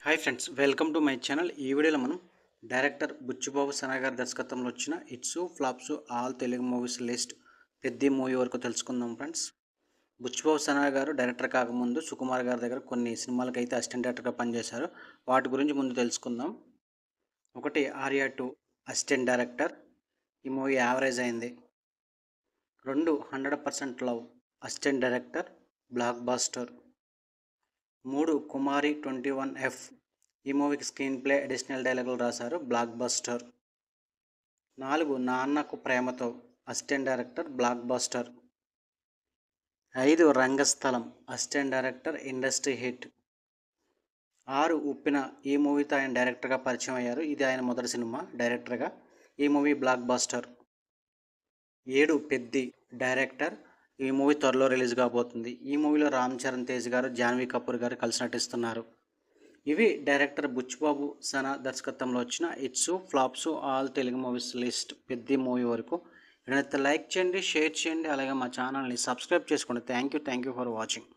Hi friends, welcome to my channel. ఈ వీడియోలో మనం డైరెక్టర్ బుచ్చిబాబు సనా గారి దర్శకత్వంలో వచ్చిన hits flops all Telugu movies list పెద్ద మూవీ వరకు తెలుసుకుందాం ఫ్రెండ్స్. బుచ్చిబాబు సనా గారు డైరెక్టర్ కాకముందు సుకుమార్ గారి దగ్గర కొన్ని సినిమాలకు అయితే అసిస్టెంట్ డైరెక్టర్గా పనిచేశారు. వాటి గురించి ముందు తెలుసుకుందాం. ఒకటి ఆర్యా 2 అసిస్టెంట్ డైరెక్టర్. ఈ మూవీ యావరేజ్ అయింది. 2 100% love assistant director, blockbuster. 3 Kumari 21F. ఈ మూవీకి స్క్రీన్ ప్లే, అడిషనల్ డైలాగులు రాశారు, block buster. 4 Nannaku Prematho assistant director, block buster. 5 రంగస్థలం అసిస్టెంట్ డైరెక్టర్, ఇండస్ట్రీ హిట్. 6 ఉప్పిన. ఈ మూవీతో ఆయన డైరెక్టర్గా పరిచయం అయ్యారు. ఇది ఆయన మొదటి సినిమా డైరెక్టర్గా. ఈ movie block buster. 7 Peddi director. ఈ మూవీ త్వరలో రిలీజ్ కాబోతుంది. ఈ మూవీలో రామ్ చరణ్ తేజ్ గారు, జాన్వీ కపూర్ గారు కలిసి నటిస్తున్నారు. ఇవి డైరెక్టర్ బుచ్చిబాబు సనా దర్శకత్వంలో వచ్చిన hits flops all Telugu movies list పెద్ద మూవీ వరకు. వీడియోని లైక్ చేయండి, షేర్ చేయండి, అలాగే మా ఛానల్ని సబ్స్క్రైబ్ చేసుకోండి. Thank you for watching.